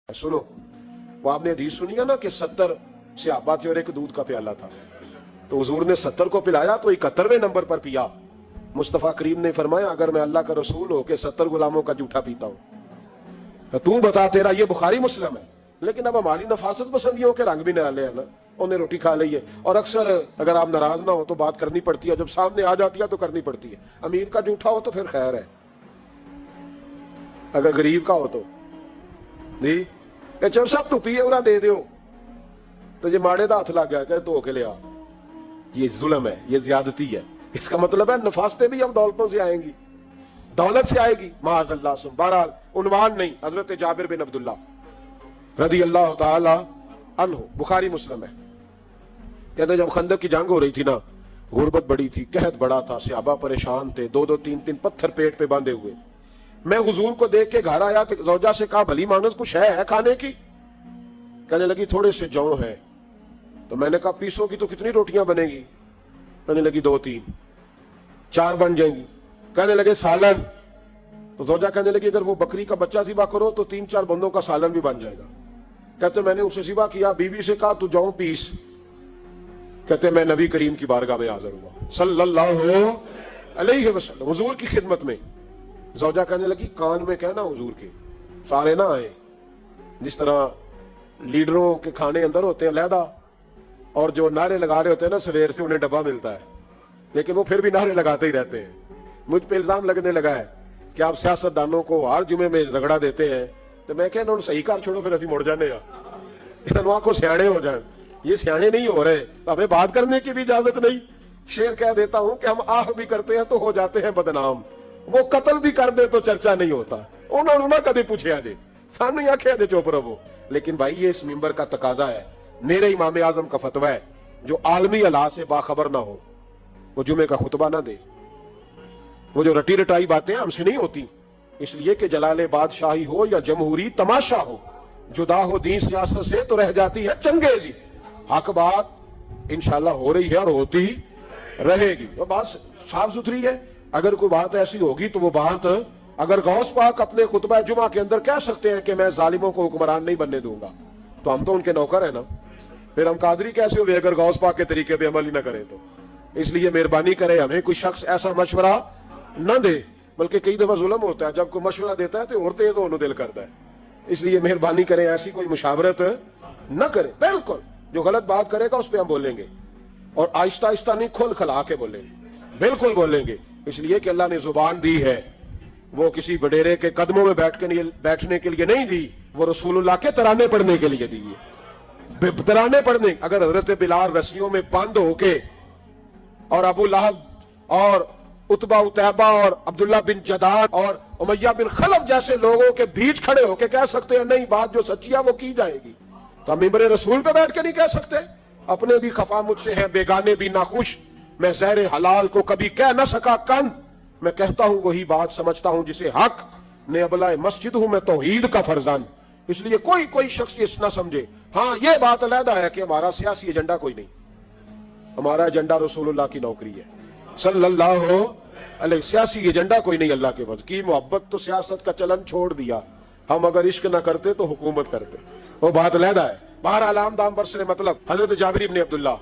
सुनो, वो आपने हदीस सुनी है ना कि 70 सहाबा थे और एक दूध का प्याला था, तो हुजूर ने 70 को पिलाया तो 71वें नंबर पर पिया। मुस्तफा करीम ने फरमाया, अगर मैं अल्लाह का रसूल हो के 70 गुलामों का जूठा पीता हूं तो तू बता, तेरा ये बुखारी मुस्लिम है। लेकिन अब हमारी नफासत पसंदियों के रंग भी निराले हैं ना, उन्हें रोटी खा ली है। और अक्सर अगर आप नाराज ना हो तो बात करनी पड़ती है, जब सामने आ जाती है तो करनी पड़ती है। अमीर का जूठा हो तो फिर खैर है, अगर गरीब का हो तो जी चल सब तू पिए उरा दे दो, तो ये माड़े का हथ लग गया कहे धो के लिया, ये जुल्म है, ये ज्यादती है। इसका मतलब है नफासतें भी अब दौलतों से आएंगी, दौलत से आएगी। माअज़ल्लाह सुन, बहरहाल उन्वान नहीं, हजरत जाबिर बिन अब्दुल्लाह रदी अल्लाह ताला अन्हु, बुखारी मुस्लिम है। कहते जब खंदक की जंग हो रही थी ना, गुर्बत बड़ी थी, कहत बड़ा था, सहाबा परेशान थे, 2-2 3-3 पत्थर पेट पे बांधे हुए। मैं हुजूर को देख के घर आया तो ज़ौजा से कहा, भली मानस कुछ है खाने की? कहने लगी थोड़े से जौ है। तो मैंने कहा पीसोगी तो कितनी रोटियां बनेगी? कहने लगी 2-3, 4 बन जाएंगी। कहने लगे सालन। तो ज़ौजा कहने लगी अगर वो बकरी का बच्चा ज़िबा करो तो 3-4 बंदों का सालन भी बन जाएगा। कहते मैंने उसे ज़िबा किया, बीवी से कहा तू जौ पीस। कहते मैं नबी करीम की बारगाह में हाजिर हुआ सल्लल्लाहु अलैहि वसल्लम, हुजूर की खिदमत में। ज़ौजा कहने लगी कान में कहना हुजूर के, सारे ना आए। जिस तरह लीडरों के खाने अंदर होते हैं लहदा, और जो नारे लगा रहे होते हैं ना सवेर से उन्हें डब्बा मिलता है, लेकिन वो फिर भी नारे लगाते ही रहते हैं। मुझ पे इल्जाम लगने लगा है कि आप सियासतदानों को हर जुमे में रगड़ा देते हैं। तो मैं कहना उन्होंने सही कार छोड़ो, फिर असी मुड़ जाने को सियाणे हो जाए। ये सियाणे नहीं हो रहे तो हमें बात करने की भी इजाजत नहीं। शेर कह देता हूं कि हम आह भी करते हैं तो हो जाते हैं बदनाम, वो कत्ल भी कर दे तो चर्चा नहीं होता। उन्होंने ना कदे पूछे जे सानू ही आखे जे चुप रहो। लेकिन भाई ये इस मिंबर का तकाजा है, मेरे इमाम आजम का फतवा है, जो आलमी हालात से बाखबर ना हो वो जुमे का खुतबा ना दे। वो जो रटी रटाई बातें हमसे नहीं होती, इसलिए कि जलाले बादशाही हो या जमहूरी तमाशा हो, जुदा हो दीन सियासत से तो रह जाती है चंगेजी। हक बात इंशाल्लाह हो रही है और होती रहेगी। तो बात साफ सुथरी है। अगर कोई बात ऐसी होगी तो वो बात, अगर गौस पाक अपने खुतबा जुमा के अंदर कह सकते हैं कि मैं जालिमों को हुक्मरान नहीं बनने दूंगा, तो हम तो उनके नौकर है ना, फिर हम कादरी कैसे हुए अगर गौस पाक के तरीके पे अमल ही ना करें तो। इसलिए मेहरबानी करे, हमें कोई शख्स ऐसा मशवरा न दे। बल्कि कई दफा जुल्म होता है, जब कोई मशवरा देता है तो और तेज होने दिल करता है। इसलिए मेहरबानी करें ऐसी कोई मुशावरत न करें। बिल्कुल जो गलत बात करेगा उस पर हम बोलेंगे, और आहिस्ता आहिस्ता नहीं, खुल खला के बोलेंगे, बिल्कुल बोलेंगे। इसलिए कि अल्लाह ने जुबान दी है, वो किसी वडेरे के कदमों में बैठने के लिए नहीं दी, वो रसूलुल्लाह के तराने पढ़ने के लिए दी है। तराने पढ़ने, अगर हजरत बिलाल रस्सियों में बंद होके और अबू लहब और उतबा उतैबा और अब्दुल्ला बिन जदान और उमैया बिन खलफ जैसे लोगों के बीच खड़े होके कह सकते हैं नहीं बात जो सच्ची है वो की जाएगी, तो हम मिंबर रसूल पे बैठ के नहीं कह सकते? अपने भी खफा मुझसे हैं, बेगाने भी नाखुश, मैं ज़हर हलाल को कभी कह न सका कन, मैं कहता हूं वही बात समझता हूं जिसे हक ने अबला मस्जिद हूं मैं तौहीद का फरजान। इसलिए कोई शख्स इस ना समझे। हाँ ये बात अलहदा है कि हमारा सियासी एजेंडा कोई नहीं, हमारा एजेंडा रसूलुल्लाह की नौकरी है सल्लल्लाहु अलैहि। सियासी एजेंडा कोई नहीं, अल्लाह के वज़ की मोहब्बत। तो सियासत का चलन छोड़ दिया, हम अगर इश्क ना करते तो हुकूमत करते, वो बात अलहदा है। बहरहाल आमदाम बरसने मतलब हजरत जाबिर इब्न अब्दुल्लाह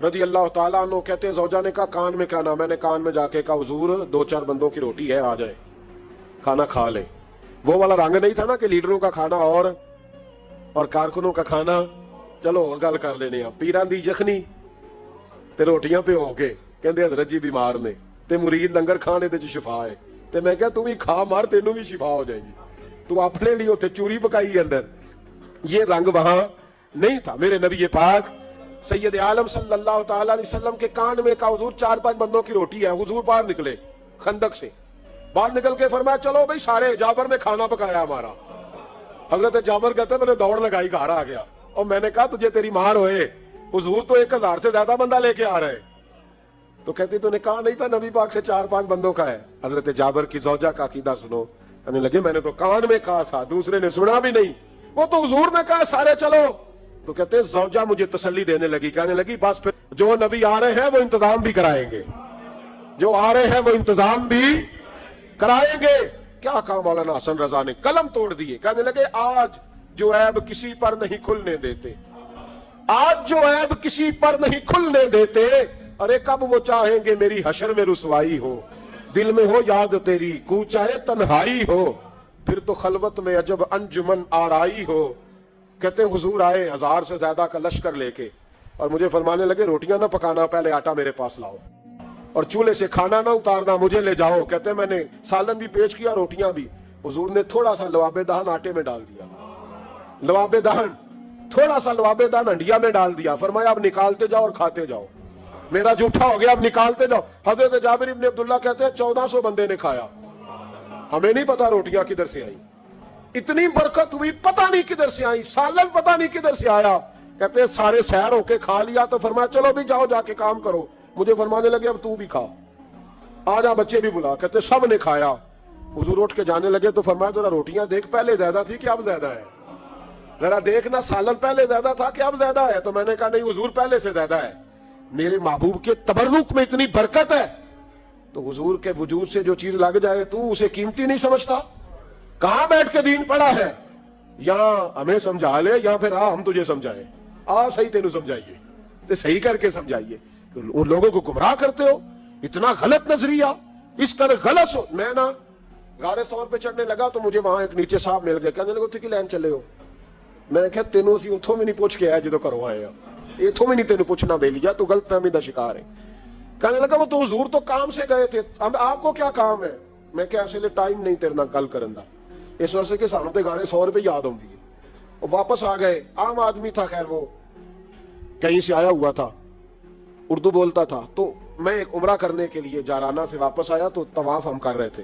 रदी अल्लाह ताला अन्हु कहते हैं ज़ौजा ने कहा कान में कहना। मैंने कान में जाके कहा हुजूर 2-4 बंदों की रोटी है, आ जाए खाना खा ले। वो वाला रंग नहीं था ना कि लीडरों का खाना और कारकुनों का खाना चलो और गल कर लेने। पीरां दी जखनी ते रोटियां पे हो के कहते हजरत जी बीमार ने ते मुरीद लंगर खाने दे शिफा है। ते मैं क्या तू भी खा मार, तेनू भी शिफा हो जाएगी। तू अपने लिए उथे चूरी पकाई अंदर, ये रंग वहां नहीं था। मेरे नबी पाक सैयद आलम सल्लल्लाहु ताला अलैहि वसल्लम के कान में का हुजूर 4-5 बंदों की रोटी है। हुजूर बाहर निकले खंदक से, बाहर निकल के फरमाया चलो भाई सारे, जाबर ने खाना पकाया हमारा। हजरत जाबर कहते मैंने दौड़ लगाई, घर आ गया और मैंने कहा तुझे तेरी मार होए, हुजूर तो 1000 से ज्यादा बंदा लेके आ रहे। तो कहती तूने कहा नहीं था नबी पाक से 4-5 बंदों का है। हजरत जाबर की ज़ौजा का अकीदा सुनो। कहने लगे मैंने तो कान में कहा था, दूसरे ने सुना भी नहीं, वो तो हुजूर ने कहा सारे चलो। तो कहते हैं ज़ौजा मुझे तसल्ली देने लगी, कहने लगी बस फिर जो नबी आ रहे हैं वो इंतजाम भी कराएंगे, जो आ रहे हैं वो इंतजाम भी कराएंगे। क्या कहा मौलाना हसन रजा ने, कलम तोड़ दिए। कहने लगे आज जो ऐब किसी पर नहीं खुलने देते, आज जो ऐब किसी पर नहीं खुलने देते, अरे कब वो चाहेंगे मेरी हशर में रुसवाई हो, दिल में हो याद तेरी कूचाए तन्हाई हो, फिर तो खलवत में अजब अंजुमन आराई हो। कहते हैं हुजूर आए 1000 से ज्यादा का लश्कर लेके और मुझे फरमाने लगे रोटियां ना पकाना, पहले आटा मेरे पास लाओ और चूल्हे से खाना ना उतारना, मुझे ले जाओ। कहते हैं मैंने सालन भी पेश किया, रोटियां भी। हुजूर ने थोड़ा सा लवाबे दहन आटे में डाल दिया, लवाबे दहन, थोड़ा सा लवाबे दहन हंडिया में डाल दिया। फरमाया अब निकालते जाओ और खाते जाओ, मेरा जूठा हो गया, अब निकालते जाओ। हजरत जाबिर इब्न अब्दुल्लाह कहते हैं 1400 बंदे ने खाया, हमें नहीं पता रोटियां किधर से आई, इतनी बरकत हुई पता नहीं किधर से आई, सालन पता नहीं किधर से आया। कहते हैं सारे सैर होके खा लिया तो फरमाया चलो भी जाओ जाके काम करो। मुझे फरमाने लगे अब तू भी खा, आ जा बच्चे भी बुला। कहते सब ने खाया, हुजूर उठ के जाने लगे तो फरमाया जरा रोटियां देख, पहले ज्यादा थी कि अब ज्यादा है, जरा देखना सालन पहले ज्यादा था कि अब ज्यादा है। तो मैंने कहा नहीं हुजूर पहले से ज्यादा है, मेरे महबूब के तबर्रुक में इतनी बरकत है। तो हुजूर के वजूद से जो चीज लग जाए तू उसे कीमती नहीं समझता। कहां बैठ के दीन पड़ा है, यहां हमें समझा ले या फिर हम तुझे समझाए, आ सही तेनू समझाइए तो सही करके समझाइए। उन लोगों को गुमराह करते हो, इतना गलत नजरिया, इस कदर गलत हो। मैं ना गारे सौर पे चढ़ने लगा तो मुझे वहां एक नीचे साहब मिल गए, कहने लगे लैन चले हो। मैं क्या तेनों असीं उथों भी नहीं पूछ के आया जो घरों आए हैं, इथों भी नहीं तेन पूछना बेलिया, तू गलत फहमी का शिकार है। कहने लगा वो तो हुजूर तो काम से गए थे, अब आपको क्या काम है। मैं क्या इसलिए टाइम नहीं तेरे नाल गल करन दा, इस वजह से कि सानू ते गाने 100 रुपए याद आउंदी है। वो वापस आ गए, आम आदमी था, खैर वो कहीं से आया हुआ था, उर्दू बोलता था। तो मैं एक उम्रा करने के लिए जाराना से वापस आया तो तवाफ हम कर रहे थे,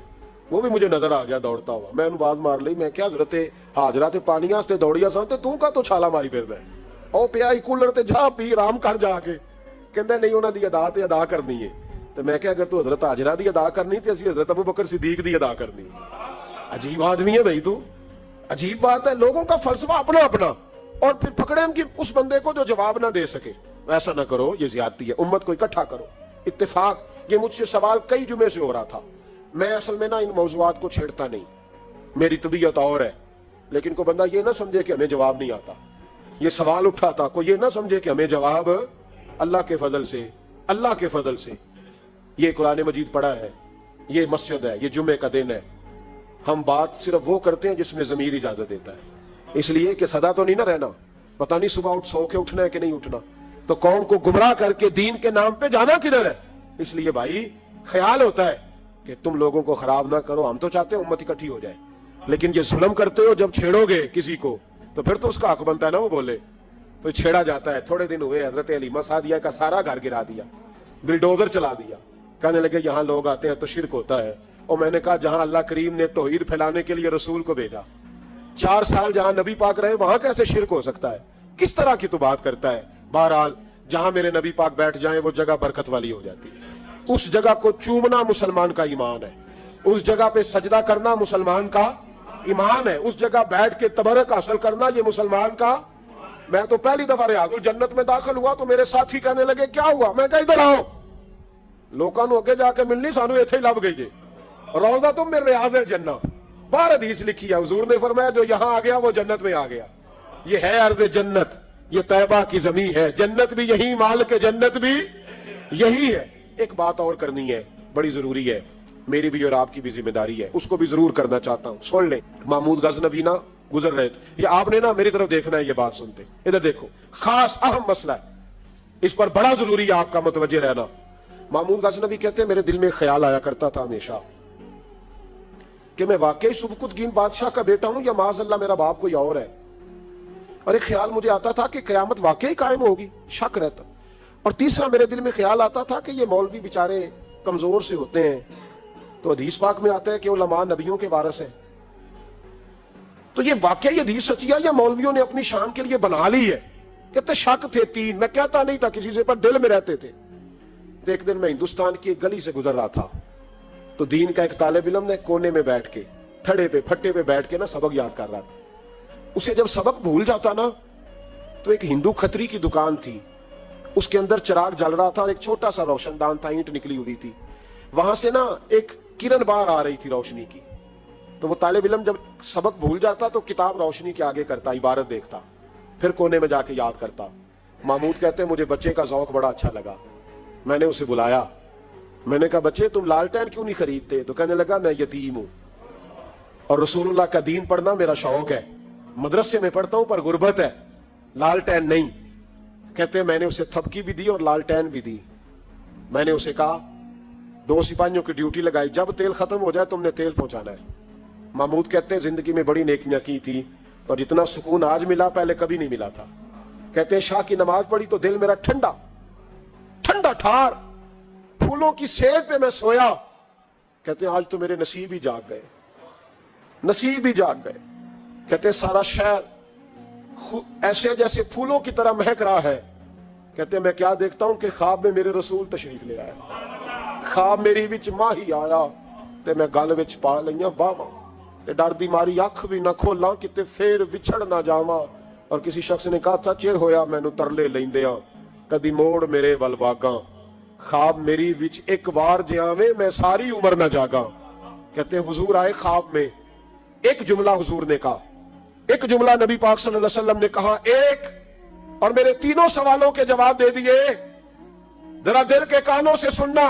वो भी मुझे नजर आ गया दौड़ता हुआ। मैं उन्हें बात मार ली, मैं क्या जरूरत है हाजरा ते पानी वास्ते दौड़िया सा ते तू का तो छाला मारी फिरदा है, ओ पिया कूलर ते जा पी आराम कर जाके। कहंदा नहीं उन्हां दी अदा ते अदा करनी है। तो मैं क्या अगर तू हजरत हाजरा दी अदा करनी ते असीं हजरत अबू बकर सिद्दीक दी अदा करनी। अजीब आदमी है भाई तू, अजीब बात है। लोगों का फलसफा अपना अपना, और फिर पकड़े हम कि उस बंदे को जो जवाब ना दे सके। ऐसा ना करो, ये ज्यादती है। उम्मत को इकट्ठा करो, इत्तेफाक। ये मुझसे सवाल कई जुमे से हो रहा था। मैं असल में ना इन मौजूआत को छेड़ता नहीं, मेरी तबीयत और है। लेकिन कोई बंदा ये ना समझे कि हमें जवाब नहीं आता। ये सवाल उठा था, कोई ये ना समझे कि हमें जवाब अल्लाह के फजल से, अल्लाह के फजल से। ये कुरान मजीद पढ़ा है, ये मस्जिद है, ये जुमे का दिन है। हम बात सिर्फ वो करते हैं जिसमें जमीर इजाजत देता है, इसलिए कि सदा तो नहीं ना रहना, पता नहीं सुबह सो के उठना है कि नहीं उठना, तो कौन को गुमराह करके दीन के नाम पे जाना किधर है। इसलिए भाई ख्याल होता है कि तुम लोगों को खराब ना करो। हम तो चाहते हैं उम्मत इकट्ठी हो जाए, लेकिन ये जुल्म करते हो जब छेड़ोगे किसी को तो फिर तो उसका हक बनता है ना वो बोले। तो छेड़ा जाता है। थोड़े दिन हुए हजरत हलीमा सादिया का सारा घर गिरा दिया, बिल्डोजर चला दिया। कहने लगे यहाँ लोग आते हैं तो शिरक होता है। और मैंने कहा जहां अल्लाह करीम ने तौहीद फैलाने के लिए रसूल को भेजा, 4 साल जहां नबी पाक रहे, वहां कैसे शिरक हो सकता है। किस तरह की तू बात करता है। बहरहाल जहां मेरे नबी पाक बैठ जाएं वो जगह बरकत वाली हो जाती है। उस जगह को चूमना मुसलमान का ईमान है, उस जगह पे सजदा करना मुसलमान का ईमान है, उस जगह बैठ के तबरक हासिल करना ये मुसलमान का। मैं तो पहली दफा रियाजुल जन्नत में दाखिल हुआ तो मेरे साथी कहने लगे क्या हुआ। मैं कहा इधर आओ, लोगों को अगे जाके मिलनी, सानू इत्थे ही लभ गई जे रौज़ा तुम मेरे रियाज़ुल जन्नत। बाहर हदीस लिखी है, हुजूर ने फरमाया जो यहां आ गया वो जन्नत में आ गया। ये है अर्ज़ जन्नत, ये तैबा की जमीन है, जन्नत भी यही, माल के जन्नत भी यही है। एक बात और करनी है, बड़ी जरूरी है, मेरी भी और आपकी भी जिम्मेदारी है, उसको भी जरूर करना चाहता हूं। सुन ले, महमूद गजनवी ना गुजर रहे थे, ये आपने ना मेरी तरफ देखना है, ये बात सुनते इधर देखो, खास अहम मसला है, इस पर बड़ा जरूरी है आपका मुतवज्जे रहना। महमूद गजनवी कहते हैं मेरे दिल में ख्याल आया करता था हमेशा कि मैं वाकई सुबकुतगीन बादशाह का बेटा हूं या माज़अल्लाह मेरा बाप कोई और है। और एक ख्याल मुझे आता था कि कयामत वाकई कायम होगी, शक रहता। और तीसरा मेरे दिल में ख्याल आता था कि ये मौलवी बेचारे कमजोर से होते हैं, तो हदीस पाक में आता है कि उलमा नबियों के वारिस है। तो ये वाकई हदीस सच्ची है या मौलवियों ने अपनी शान के लिए बना ली है। कहते शक थे 3, मैं कहता नहीं था किसी से, पर दिल में रहते थे। तो एक दिन मैं हिंदुस्तान की एक गली से गुजर रहा था, तो दीन का एक तालिब इल्म ने कोने में बैठ के, थड़े पे फट्टे पे बैठ के ना सबक याद कर रहा था। उसे जब सबक भूल जाता ना, तो एक हिंदू खत्री की दुकान थी, उसके अंदर चिराग जल रहा था और एक छोटा सा रोशनदान था, ईंट निकली हुई थी, वहां से ना एक किरण बाहर आ रही थी रोशनी की। तो वो तालिब इल्म जब सबक भूल जाता तो किताब रोशनी के आगे करता, इबारत देखता, फिर कोने में जाके याद करता। महमूद कहते हैं मुझे बच्चे का ज़ौक बड़ा अच्छा लगा, मैंने उसे बुलाया, मैंने कहा बच्चे तुम लालटेन क्यों नहीं खरीदते? तो कहने लगा मैं यतीम हूं और रसूलुल्लाह का दीन पढ़ना मेरा शौक है, मदरसे में पढ़ता हूं पर गुर्बत है, लालटेन नहीं। कहते हैं मैंने उसे थपकी भी दी और लालटेन भी दी। मैंने उसे कहा 2 सिपाहियों की ड्यूटी लगाई, जब तेल खत्म हो जाए तुमने तेल पहुंचाना है। महमूद कहते हैं जिंदगी में बड़ी नेकियां की थी पर जितना सुकून आज मिला पहले कभी नहीं मिला था। कहते हैं शाह की नमाज पढ़ी तो दिल मेरा ठंडा ठंडा ठार, फूलों की सेज पे मैं सोया। कहते हैं आज तो मेरे नसीब ही जाग गए, नसीब ही जाग गए। कहते हैं सारा शहर ऐसे जैसे फूलों की तरह महक रहा है। कहते हैं मैं क्या देखता हूं कि ख्वाब में मेरे रसूल तशरीफ ले आए, ख्वाब मेरी विच माही आया ते मैं गल विच पा लईयां बावां ते डर दी मारी अख भी ना खोलां किते फेर विछड़ ना जावां। और किसी शख्स ने कहा था चिर होया मैनू तरले लैंदियां कदी मोड़ मेरे वल वागां, ख्वाब मेरी विच एक बार जियावे मैं सारी उम्र ना जागा। कहते हैं हुजूर आए ख्वाब में, एक जुमला हुजूर ने कहा, एक जुमला नबी पाक सल्लल्लाहु अलैहि वसल्लम ने कहा एक, और मेरे तीनों सवालों के जवाब दे दिए। जरा दिल के कानों से सुनना।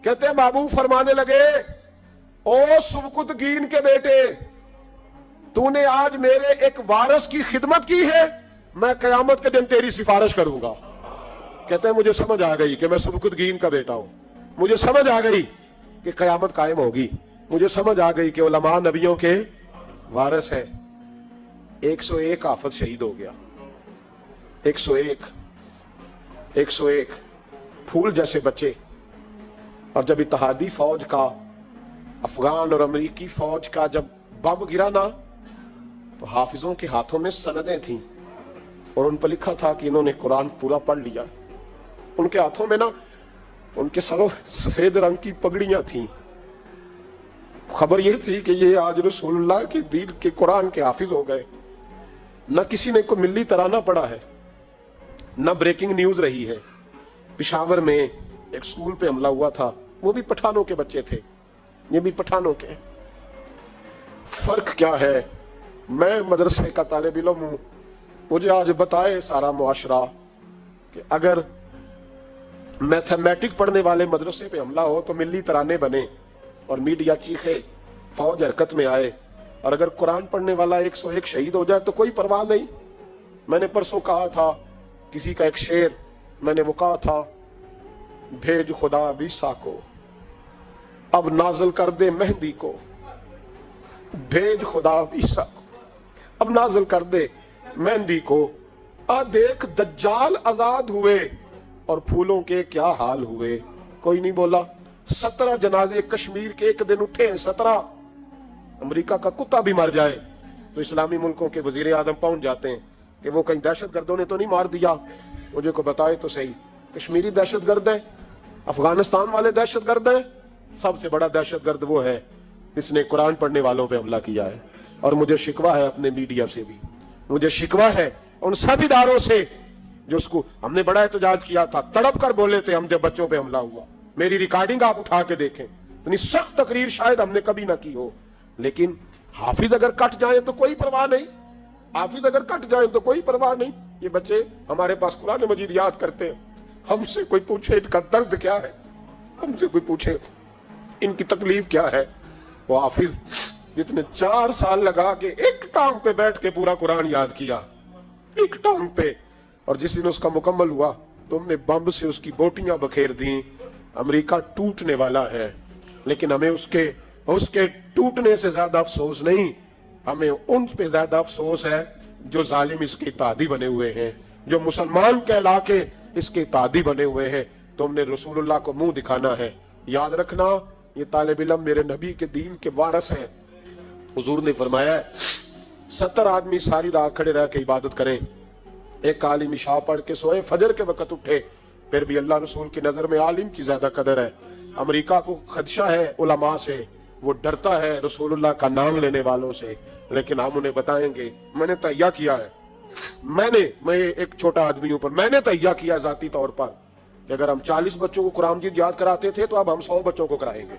कहते हैं महबूब फरमाने लगे ओ सुबकुतगीन के बेटे, तूने आज मेरे एक वारिस की खिदमत की है, मैं कयामत के दिन तेरी सिफारिश करूंगा। कहते हैं मुझे समझ आ गई कि मैं सुबकुतगीन का बेटा हूं, मुझे समझ आ गई कि कयामत कायम होगी, मुझे समझ आ गई कि उलमा नबियों के वारिस है। 101 हाफिज शहीद हो गया, 101 फूल जैसे बच्चे। और जब इत्तेहादी फौज का, अफगान और अमेरिकी फौज का जब बम गिरा ना, तो हाफिजों के हाथों में सनदें थीं और उन पर लिखा था कि इन्होंने कुरान पूरा पढ़ लिया। उनके हाथों में ना उनके सरों सफेद रंग की पगड़ियां थीं। खबर यह थी कि ये आज रसूलुल्लाह के दीन के कुरान के हाफिज हो गए। न किसी ने कोई मिल्ली तराना पढ़ा है, न ब्रेकिंग न्यूज रही है। पिशावर में एक स्कूल पे हमला हुआ था, वो भी पठानों के बच्चे थे, ये भी पठानों के। फर्क क्या है? मैं मदरसे का तालिब इल्म हूं, मुझे आज बताए सारा मुआशरा कि अगर मैथमेटिक पढ़ने वाले मदरसे पे हमला हो तो मिल्ली तराने बने और मीडिया चीखे, फौज हरकत में आए, और अगर कुरान पढ़ने वाला 101 शहीद हो जाए तो कोई परवाह नहीं। मैंने परसों कहा था किसी का एक शेर, मैंने वो कहा था भेज खुदा बीसा को अब नाजल कर दे मेहंदी को, भेज खुदा बीसा को अब नाजल कर दे मेहंदी को। आ देख दज्जाल आजाद हुए और फूलों के क्या हाल हुए। कोई नहीं बोला। 17 जनाजे कश्मीर के एक दिन उठे हैं, 17। अमेरिका का कुत्ता भी मर जाए तो इस्लामी मुल्कों के वजीर आजम पहुंच जाते हैं कि वो कहीं दहशतगर्दों ने तो नहीं मार दिया। मुझे को बताए तो सही, कश्मीरी दहशतगर्द है, अफगानिस्तान वाले दहशतगर्द हैं, सबसे बड़ा दहशतगर्द वो है जिसने कुरान पढ़ने वालों पे हमला किया है। और मुझे शिकवा है अपने मीडिया से भी, मुझे शिकवा है उन सब इदारों से जो उसको हमने बड़ा एहतजाज किया था, तड़प कर बोले थे हम जब बच्चों पे हमला हुआ। मेरी रिकॉर्डिंग आप उठा के देखें, इतनी सख्त तकरीर शायद हमने कभी ना की हो। लेकिन हाफिज अगर कट जाए तो कोई परवाह नहीं, हाफिज अगर कट जाए तो कोई परवाह नहीं। ये बच्चे हमारे पास कुरान मजीद याद करते हैं, हमसे कोई पूछे इनका दर्द क्या है, हमसे कोई पूछे इनकी तकलीफ क्या है। वो हाफिज जितने 4 साल लगा के एक टांग पे बैठ के पूरा कुरान याद किया, एक टांग पे, और जिस दिन उसका मुकम्मल हुआ तुमने बम से उसकी बोटियां बखेर दी। अमेरिका टूटने वाला है, लेकिन हमें उसके टूटने से ज्यादा अफसोस नहीं, हमें उन पे ज्यादा अफसोस है जो जालिम इसके तादी बने हुए हैं, जो मुसलमान कहला के इसके तादी बने हुए हैं। तुमने रसूलुल्लाह को मुंह दिखाना है। याद रखना ये तालिब इल्म मेरे नबी के दीन के वारिस हैं। हुजूर ने फरमाया 70 आदमी सारी रात खड़े रह के इबादत करें, एक आलिम इशा पढ़ के सोए, फजर के वक्त उठे, फिर भी अल्लाह रसूल की नजर में आलिम की ज्यादा कदर है। अमेरिका को खदशा है उलमा से, वो डरता है रसूलुल्लाह का नाम लेने वालों से, लेकिन हम उन्हें बताएंगे मैंने तैयार किया है, मैं एक छोटा आदमी हूं, पर मैंने तैयार किया जाती तौर पर कि अगर हम 40 बच्चों को कुरान मजीद याद कराते थे तो अब हम 100 बच्चों को कराएंगे।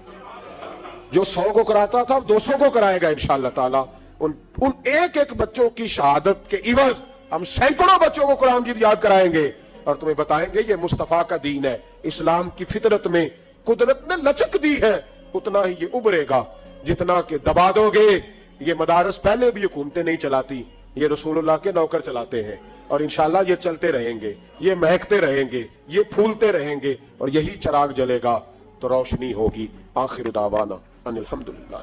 जो 100 को कराता था 200 को कराएगा इंशाअल्लाह ताला। उन एक एक बच्चों की शहादत के इवज हम सैकड़ों बच्चों को कुरान की याद कराएंगे और तुम्हें बताएंगे ये मुस्तफा का दीन है। इस्लाम की फितरत में कुदरत ने लचक दी है, उतना ही ये उभरेगा जितना कि दबा दोगे। ये मदारस पहले भी हुकूमतें नहीं चलाती, ये रसूलुल्लाह के नौकर चलाते हैं और इंशाल्लाह ये चलते रहेंगे, ये महकते रहेंगे, ये फूलते रहेंगे और यही चिराग जलेगा तो रोशनी होगी। आखिर दावाना अनिल हम्दुलिल्लाह।